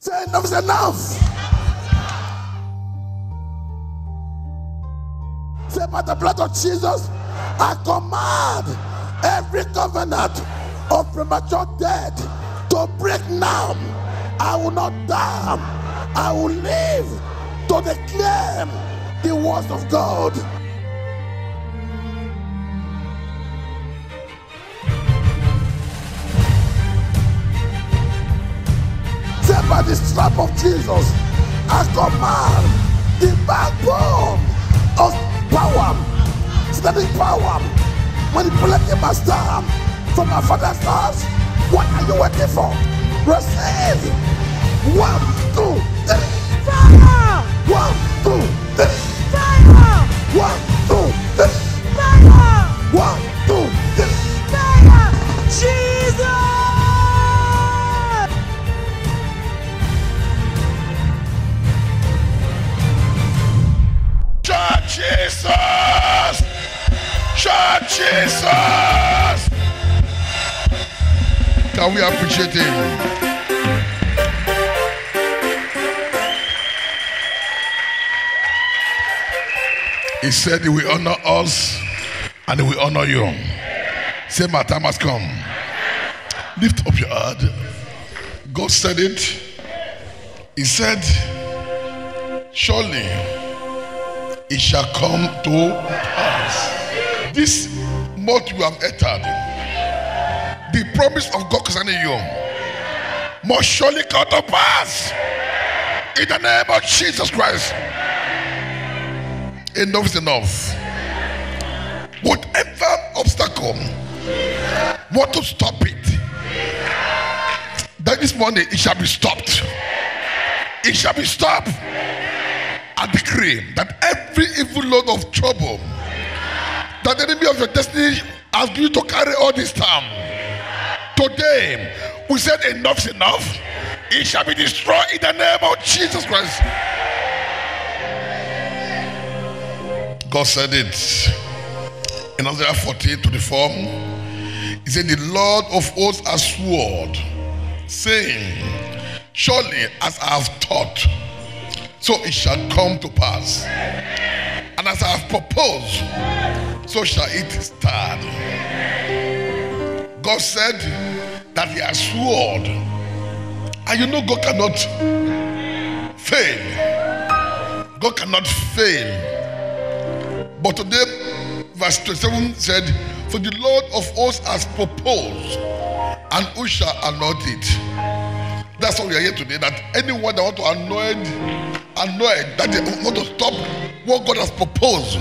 Say enough is enough. Say by the blood of Jesus, I command every covenant of premature death to break now. I will not die. I will live to declare the words of God. Say by the strap of Jesus, I command the backbone of power, steady power, manipulating my star from my father's house. What are you waiting for? Receive. 1, 2, 3. Fire! 1, 2, 3. Fire! 1, 2, 3. Fire! 1, 2, 3. Fire! Jesus! Shout Jesus! Shout Jesus! Can we appreciate him? He said he will honor us and he will honor you. Say, my time has come. Lift up your head. God said it. He said, surely it shall come to pass. This month you have entered, the promise of God concerning you must surely come to pass. In the name of Jesus Christ. Enough is enough. Whatever obstacle want to stop it, that this morning it shall be stopped. It shall be stopped. I decree that every evil load of trouble that the enemy of your destiny has given you to carry all this time, today we said enough is enough. It shall be destroyed in the name of Jesus Christ. God said it in Isaiah 14:24. He said, the Lord of hosts has sworn, saying, surely as I have taught, so it shall come to pass. And as I have proposed, so shall it stand. God said that he has sworn. And you know God cannot fail. God cannot fail. But today, verse 27 said, for the Lord of hosts has proposed, and who shall anoint it? That's why we are here today, that anyone that want to anoint, that they want to stop what God has proposed,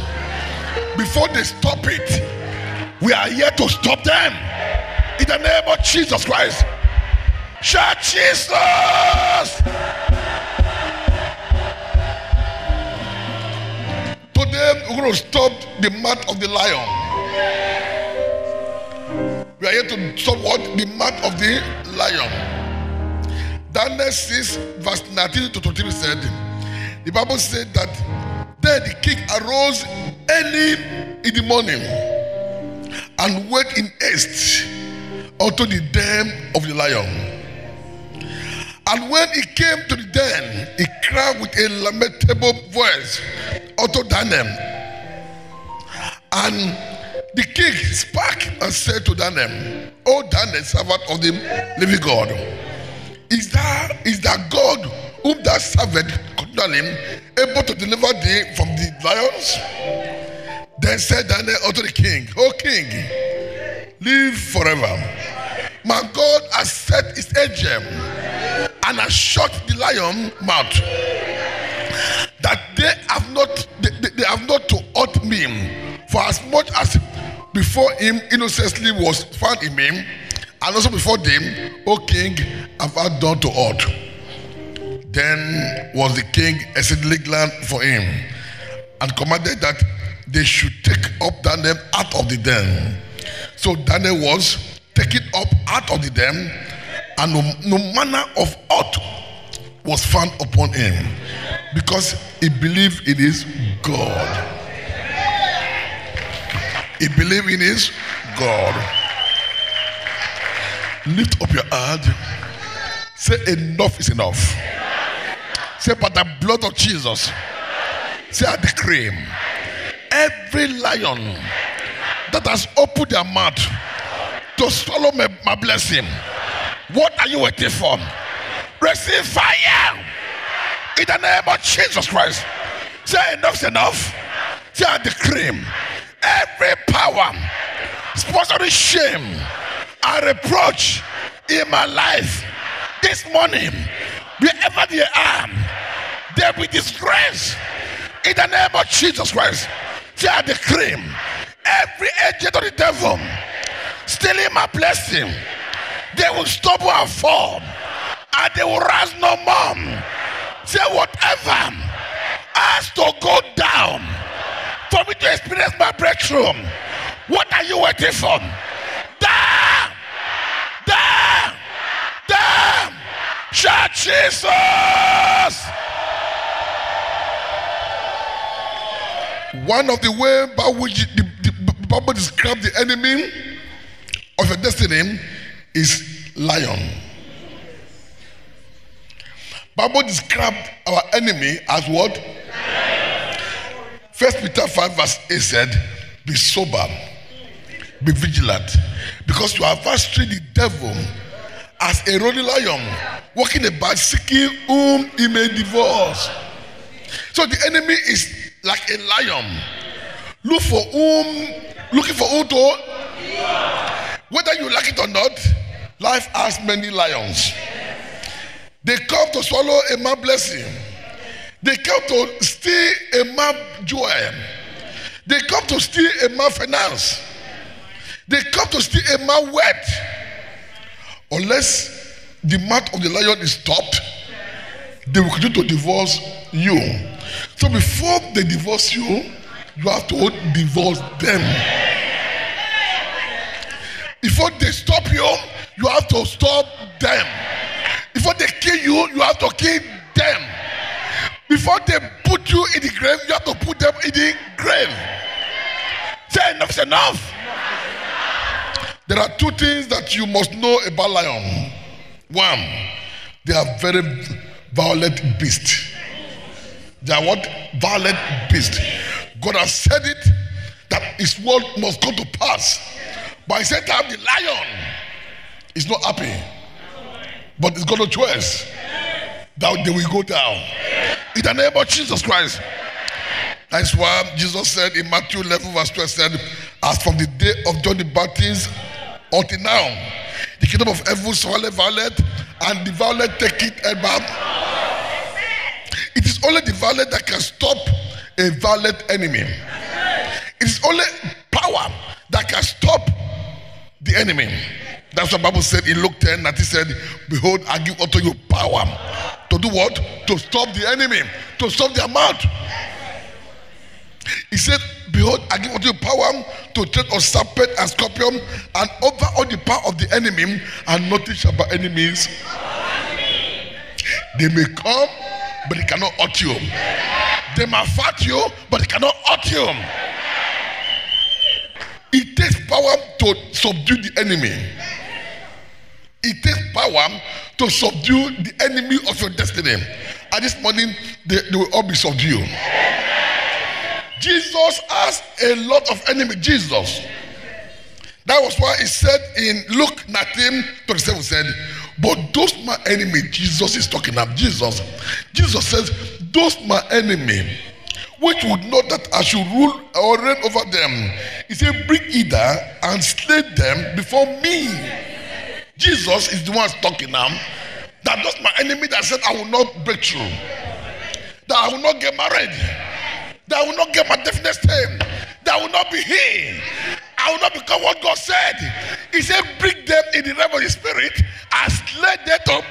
before they stop it, we are here to stop them. In the name of Jesus Christ. Shout Jesus! Today we're going to stop the mouth of the lion. We are here to stop what? The mouth of the lion. Daniel 6 verse 19 to 23 said, the Bible said that then the king arose early in the morning and went in haste unto the den of the lion. And when he came to the den, he cried with a lamentable voice unto Daniel. And the king spake and said to Daniel, O Daniel, servant of the living God, is that God whom thou servest continually able to deliver thee from the lions? Then said Daniel unto the king, O king, live forever. My God has set his angel and has shut the lion mouth, that they have not to hurt me, for as much as before him innocently was found in me, and also before them, O king, have I done to hurt. Then was the king exceedingly glad for him, and commanded that they should take up Daniel out of the den. So Daniel was taken up out of the den, and no manner of hurt was found upon him, because he believed in his God. He believed in his God. Lift up your hand. Say enough is enough. Say by the blood of Jesus. Say I decree every lion that has opened their mouth to swallow my blessing. What are you waiting for? Receive fire in the name of Jesus Christ. Say enough's enough. Say I decree every power sponsoring shame and reproach in my life this morning, wherever they are, they will disgrace in the name of Jesus Christ. Say I decree every agent of the devil stealing my blessing, they will stumble and fall, and they will rise no more. Say whatever has to go down for me to experience my breakthrough, what are you waiting for? Down! Down! Down! Shout Jesus! One of the ways by which the Bible describes the enemy of your destiny is lion. Bible described our enemy as what? 1 Peter 5 verse 8 said, be sober, be vigilant, because your adversary the devil as a roaring lion walking about seeking whom he may devour. So the enemy is like a lion looking for whom to. Whether you like it or not, life has many lions. They come to swallow a man's blessing. They come to steal a man's joy. They come to steal a man's finance. They come to steal a man's wealth. Unless the mouth of the lion is stopped, they will continue to divorce you. So before they divorce you, you have to divorce them. Before they stop you, you have to stop them. Before they kill you, you have to kill them. Before they put you in the grave, you have to put them in the grave. Say enough is enough. There are two things that you must know about lion. One, they are very violent beasts. They are what? Violent beasts. God has said it, that his word must come to pass. But he said that the lion is not happy, but it's got no choice that they will go down in the name of Jesus Christ. That's why Jesus said in Matthew 11 verse 12 said, as from the day of John the Baptist until now, the kingdom of heaven swallowed violent, and the violent take it about. It is only the violent that can stop a violent enemy. It is only power that can stop the enemy. That's what the Bible said in Luke 10, that he said, behold, I give unto you power to do what? To stop the enemy, to stop their mouth. He said, behold, I give unto you power to tread on serpent and scorpion and over all the power of the enemy, and nothing shall by enemies. They may come, but they cannot hurt you. They might fight you, but they cannot hurt you. It takes power to subdue the enemy. It takes power to subdue the enemy of your destiny. And this morning, they will all be subdued. Jesus has a lot of enemies. Jesus. That was why he said in Luke 19:37 said, but those my enemy, Jesus is talking about Jesus. Jesus says, those my enemy, which would know that I should rule or reign over them. He said, bring hither and slay them before me. Jesus is the one talking now. That those my enemy that said I will not break through, that I will not get married, that I will not get my definite stay, that I will not be healed, I will not become what God said. He said, bring them in the realm of the spirit and slay them up.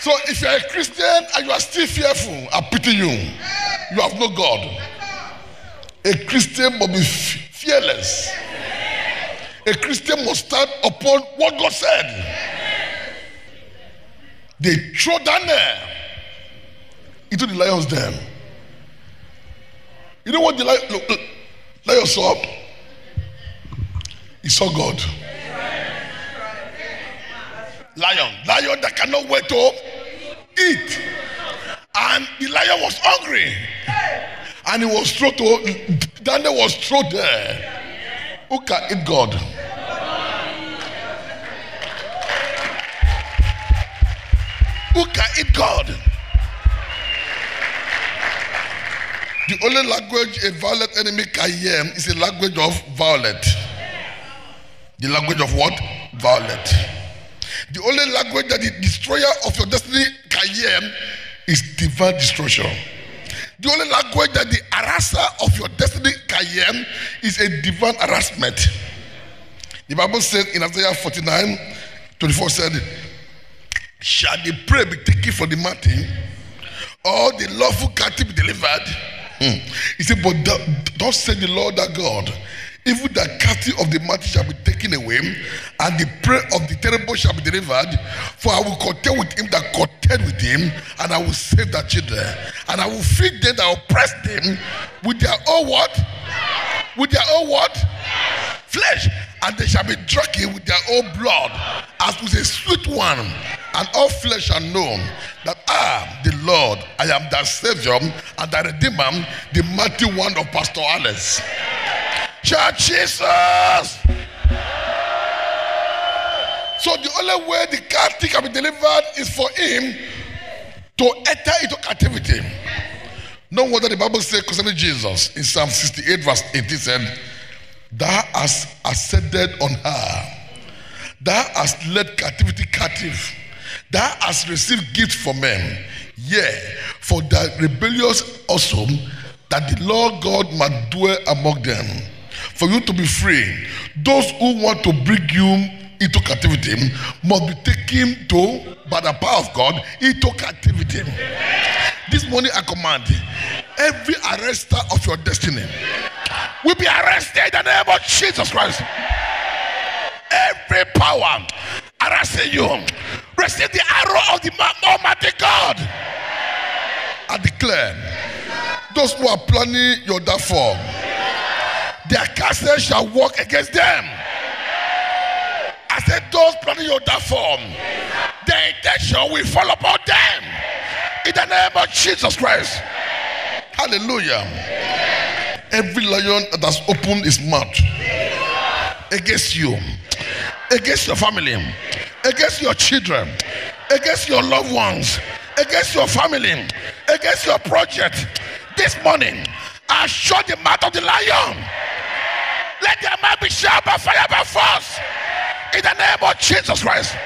So if you are a Christian and you are still fearful, I pity you. You have no God. A Christian must be fearless. A Christian must stand upon what God said. They throw Daniel into the lion's den. You know what the lion? Look, Lion saw. He saw God. Lion that cannot wait to eat. And the lion was hungry. And he was thrown to, Daniel was thrown there. Who can eat God? Who can eat God? The only language a violent enemy can hear is a language of violence. The language of what? Violence. The only language that the destroyer of your destiny can hear is divine destruction. The only language that the harasser of your destiny can hear is a divine harassment. The Bible says in Isaiah 49:24 said, shall the prey be taken from the mountain, or the lawful captive be delivered? He said, but thus said the Lord thy God, even the captive of the mountain shall be taken away, and the prey of the terrible shall be delivered. For I will contend with him that contend with him, and I will save their children. And I will feed them that oppress them with their own what? With their own what? Flesh. And they shall be drunken with their own blood, as with a sweet one. And all flesh shall know that I, the Lord, I am thy Savior and thy Redeemer, the mighty one of Pastor Alice. Shout Jesus! So the only way the captive can be delivered is for him to enter into captivity. No wonder the Bible says concerning Jesus in Psalm 68 verse 18 said, thou hast ascended on high, thou hast led captivity captive, thou hast received gifts from men, yea, for thy rebellious also, that the Lord God might dwell among them. For you to be free, those who want to bring you into captivity must be taken to, by the power of God, into captivity. This morning I command every arrester of your destiny will be arrested in the name of Jesus Christ. Every power harassing you, receive the arrow of the Almighty God. I declare, those who are planning your downfall, their counsel shall work against them. I said, those planning your downfall, their intention will fall upon them. In the name of Jesus Christ. Hallelujah. Every lion that has opened his mouth against you, against your family, against your children, against your loved ones, against your family, against your project, this morning, I shut the mouth of the lion. Let their mouth be shut by fire, by force. In the name of Jesus Christ.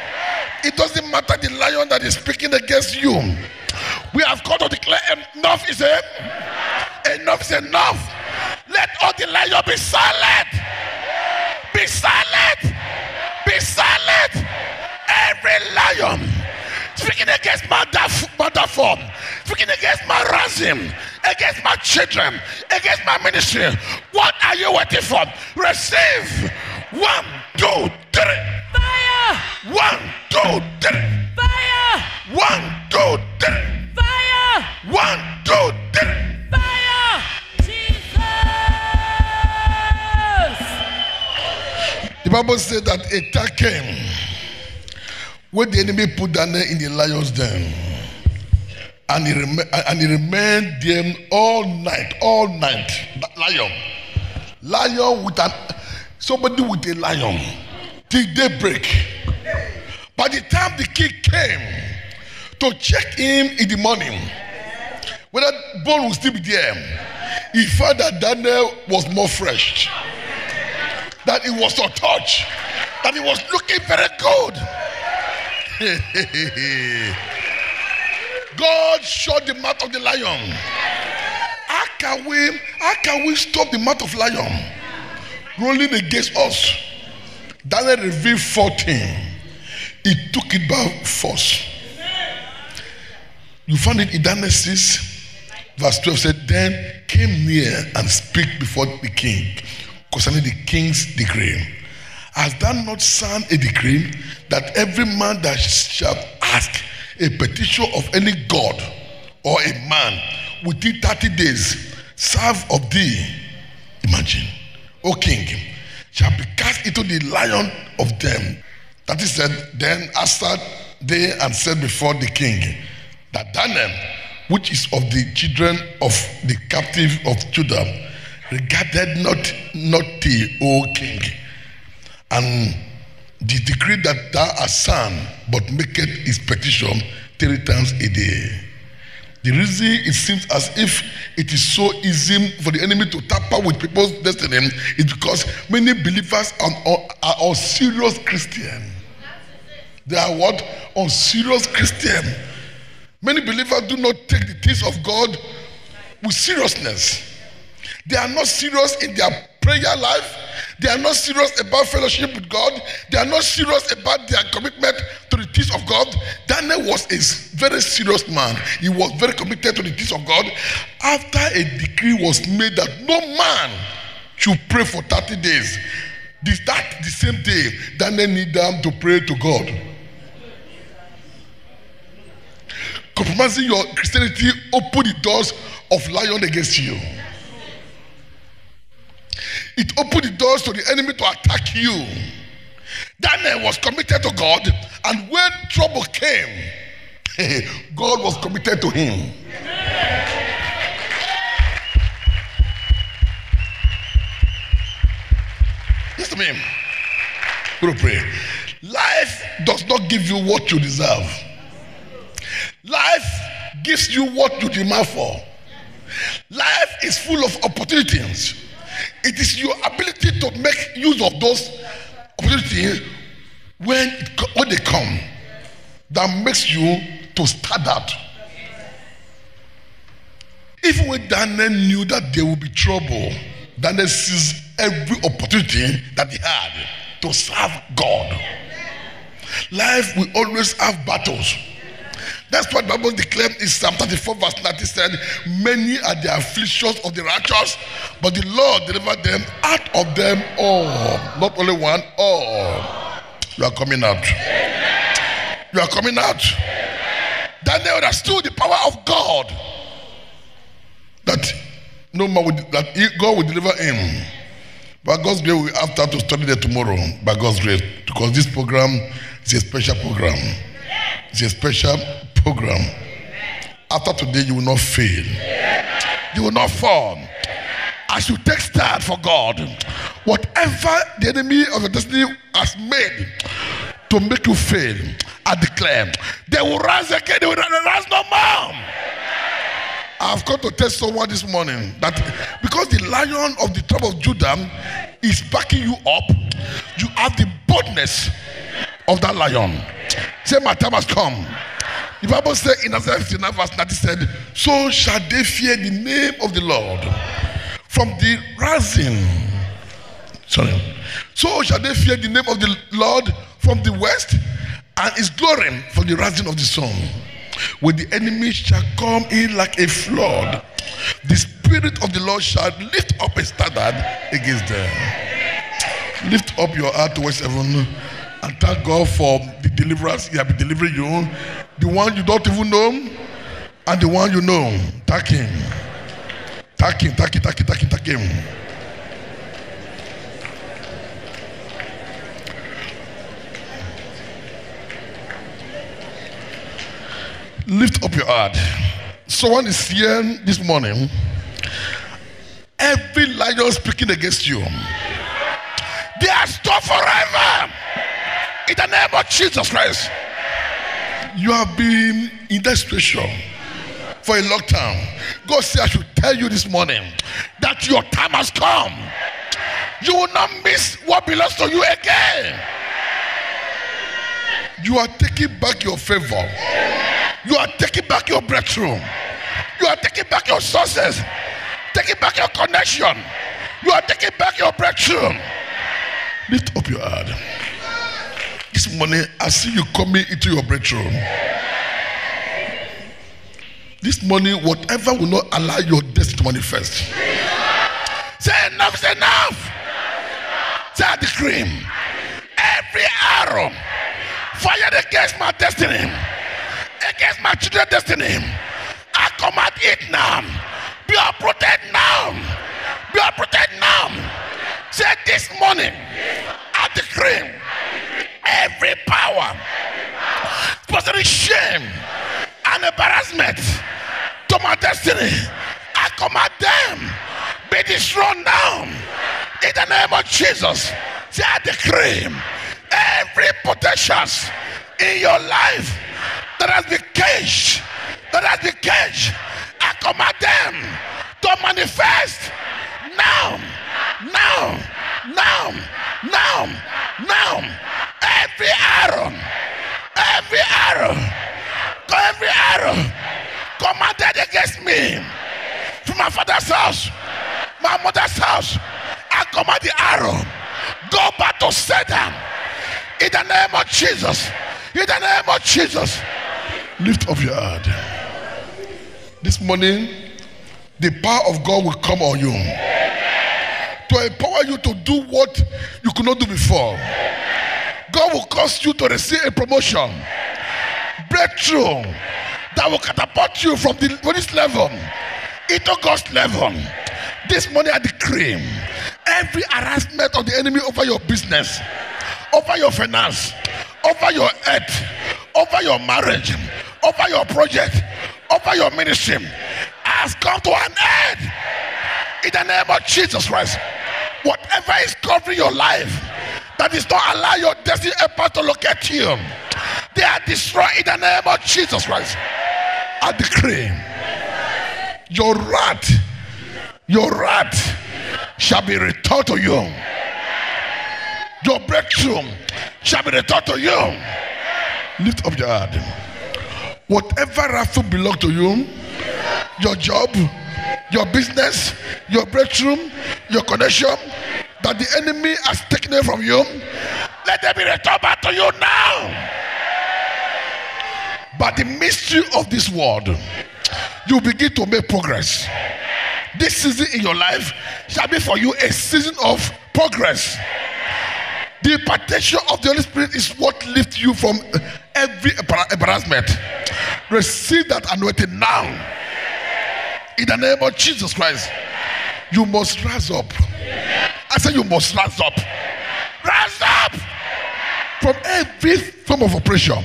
It doesn't matter the lion that is speaking against you. We have got to declare enough is enough is enough. Let all the lions be silent. Be silent. Be silent. Every lion speaking against my downfall, speaking against my ransom, against my children, against my ministry. What are you waiting for? Receive. 1, 2, 3. Fire! 1, 2, 3. Fire! 1, 2, 3. Fire! 1, 2, 3. Fire! Jesus! The Bible said that a time came when the enemy put Daniel in the lion's den, and he remained there all night. Lion with somebody with a lion till daybreak. By the time the king came to check him in the morning, whether bone would still be there, he found that Daniel was more fresh, that he was not touched, that he was looking very good. God shut the mouth of the lion. How can we stop the mouth of lion rolling against us? Daniel revealed 14. He took it by force. You find it in Daniel 6, verse 12 said, then came near and speak before the king concerning the king's decree. Has thou not signed a decree that every man that shall ask a petition of any god or a man within 30 days serve of thee Imagine, O king, shall be cast into the lion of them. That is said, then answered they and said before the king, that Daniel, which is of the children of the captive of Judah, regarded not thee, O king, and the decree that thou hast signed, but maketh his petition 3 times a day. The reason it seems as if it is so easy for the enemy to tamper with people's destiny is because many believers are unserious Christian. They are what? Unserious Christian. Many believers do not take the things of God with seriousness. They are not serious in their prayer life. They are not serious about fellowship with God. They are not serious about their commitment to the things of God. Daniel was a very serious man. He was very committed to the things of God. After a decree was made that no man should pray for 30 days, the same day, Daniel needed them to pray to God. Compromising your Christianity open the doors of lion against you. It opened the doors to the enemy to attack you. Daniel was committed to God, and when trouble came, God was committed to him. Listen to me. We're going to pray. Life does not give you what you deserve. Life gives you what you demand for. Life is full of opportunities. It is your ability to make use of those opportunities when they come that makes you to stand out. Even when Daniel knew that there would be trouble, Daniel seized every opportunity that he had to serve God. Life will always have battles. That's what the Bible declared in Psalm 34 verse 90 said, many are the afflictions of the righteous, but the Lord delivered them out of them all. Not only one, all. You are coming out. You are coming out. Daniel understood the power of God. That no man God will deliver him. By God's grace, we have to study that tomorrow. By God's grace, because this program is a special program. It's a special program. After today, you will not fail. You will not fall. As you take stand for God, whatever the enemy of your destiny has made to make you fail, I declare, they will rise again. They will rise no more. I've come to tell someone this morning that because the lion of the tribe of Judah is backing you up, you have the boldness of that lion. Say, my time has come. The Bible says in Isaiah 59 verse 90 said, so shall they fear the name of the Lord from the rising. So shall they fear the name of the Lord from the west, and his glory from the rising of the sun. When the enemy shall come in like a flood, the Spirit of the Lord shall lift up a standard against them. Lift up your heart towards heaven and thank God for the deliverance He has been delivering you. The one you don't even know and the one you know. Thank Him. Thank Him, thank Him, thank Him, thank Him, thank Him. Lift up your heart. Someone is here this morning. Every lion speaking against you, they are stopped forever. In the name of Jesus Christ. You have been in that situation for a long time. God said I should tell you this morning that your time has come. You will not miss what belongs to you again. You are taking back your favor. You are taking back your breakthrough. You are taking back your sources. Taking back your connection. You are taking back your breakthrough. Lift up your heart. This morning, I see you coming into your breakthrough. This morning, whatever will not allow your destiny to manifest. Say enough is enough. Say I decree. Every arrow fired against my destiny, against my children's destiny, I command it now. Be uprooted now. Be uprooted now. Say this morning, I decree every power, sponsoring shame and embarrassment to my destiny, I command them be destroyed now in the name of Jesus. Say I decree every potential in your life that has been caged, I command them to manifest now. Every arrow commanded against me from my father's house, my mother's house, I command the arrow go back to Satan in the name of Jesus. In the name of Jesus. Lift up your head. This morning, the power of God will come on you to empower you to do what you could not do before. God will cause you to receive a promotion, breakthrough that will catapult you from this level into God's level. This morning I decree every harassment of the enemy over your business, over your finance, over your health, over your marriage, over your project, over your ministry has come to an end in the name of Jesus Christ. Whatever is covering your life that is not allow your destiny helper to locate you, they are destroyed in the name of Jesus Christ. I decree your wrath shall be returned to you. Your breakthrough shall be returned to you. Lift up your head. Whatever wrath belongs to you, your job, your business, your breakthrough, your connection that the enemy has taken away from you, let them be returned back to you now. But the mystery of this world, you begin to make progress. This season in your life shall be for you a season of progress. The impartation of the Holy Spirit is what lifts you from every embarrassment. Receive that anointing now. In the name of Jesus Christ. You must rise up. I say you must rise up. Rise up from every form of oppression.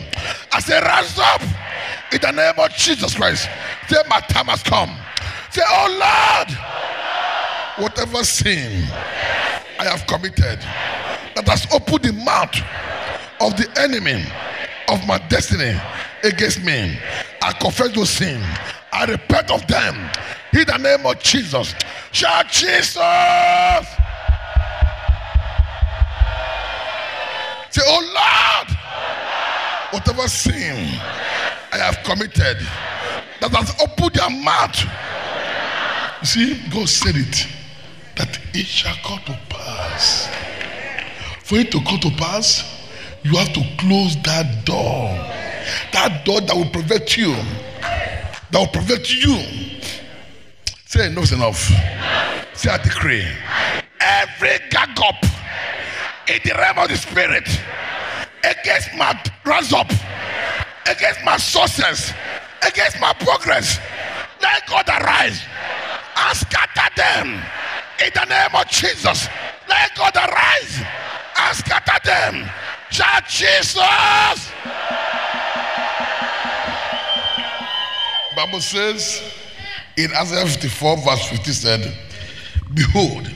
I say rise up in the name of Jesus Christ. Say my time has come. Say, oh Lord, whatever sin I have committed that has opened the mouth of the enemy of my destiny against me, I confess those sins. I repent of them in the name of Jesus. Shout Jesus. Say, oh Lord, whatever sin I have committed that has opened their mouth. You see, God said it, that it shall come to pass. For it to come to pass, you have to close that door. That door that will prevent you. That will prevent you. Say enough's enough. Say I decree. Every gag up in the realm of the spirit against my rise up, against my success, against my progress, let God arise and scatter them in the name of Jesus. Let God arise and scatter them. Shout Jesus. Bible says in Isaiah 54 verse 50 said, behold,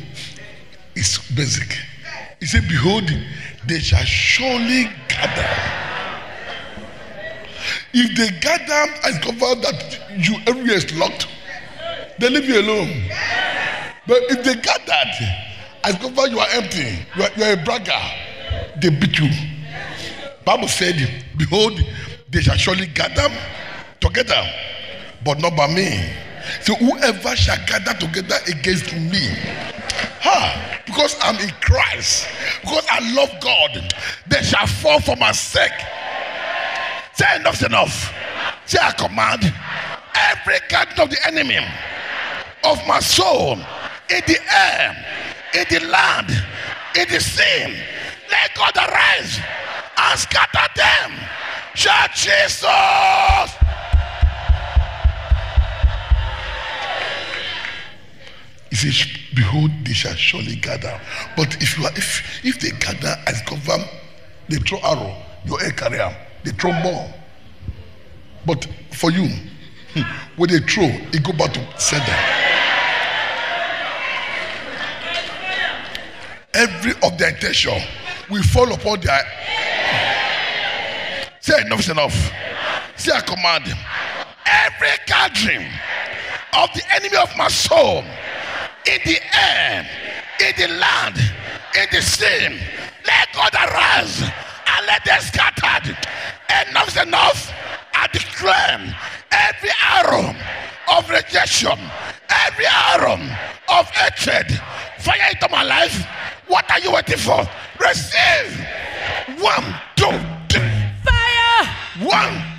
it's basic. He said, behold, they shall surely gather. If they gather and discover that you everywhere is locked, they leave you alone. But if they gathered and discover you are empty, you are a bragger, they beat you. Bible said, behold, they shall surely gather together, but not by me. So whoever shall gather together against me, because I'm in Christ, because I love God, they shall fall for my sake. Say enough's enough. Say I command every gathering of the enemy of my soul in the air, in the land, in the sea, let God arise and scatter them. Shout Jesus. He says, behold, they shall surely gather. But if they gather as cover, they throw arrow, your air carrier, they throw more. But for you, when they throw, it go back to sender. Every of their intention will fall upon their. Say enough is enough. Say I command. Every gathering of the enemy of my soul, in the air, in the land, in the sea, let God arise and let them scattered. Enough is enough. I declare every arrow of rejection, every arrow of hatred, fire into my life. What are you waiting for? Receive. 1, 2, 3. Fire! 1,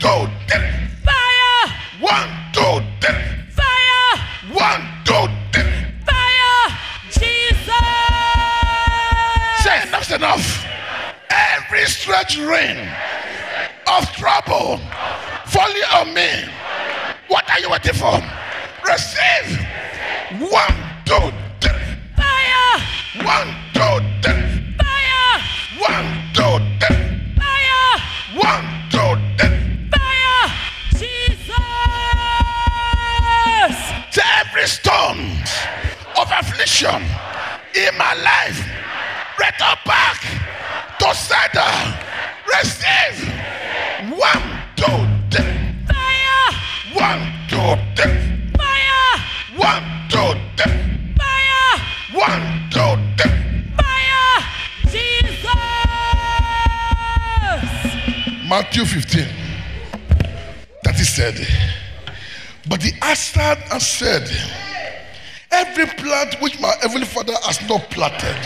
2, 3. Fire! 1, 2, 3. Fire! 1, 2, 3. Fire! Jesus! Say enough's enough. Every stretch rain of trouble falling on me. What are you waiting for? Receive. 1, 2, 3. Fire! 1, 2, 3. Fire! 1, 2, 3. Fire! 1, 2, 3. Fire! Jesus! To every storm of affliction in my life, return back to sender. Receive. 1, 2, 3. Fire! 1, 2, 3. Fire! 1, 2, 3. Fire! 1, 2, 3. Fire! Jesus! Matthew 15. That he said, but he answered and said, every plant which my heavenly Father has not planted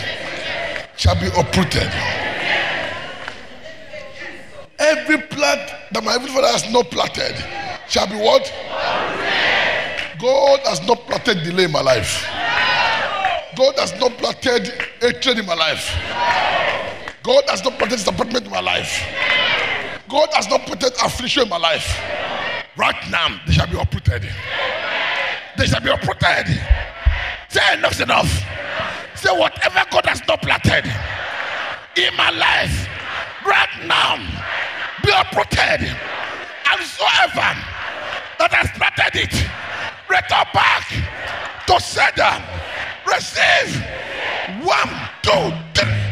shall be uprooted. Every plant that my heavenly Father has not planted shall be what? God has not planted delay in my life. God has not planted hatred in my life. God has not planted disappointment in my life. God has not planted affliction in my life. Right now, they shall be uprooted. They shall be uprooted. Say enough's enough. Say whatever God has not planted in my life, right now, be uprooted. And whosoever that has planted it, return back to sender. Receive. 1, 2, 3.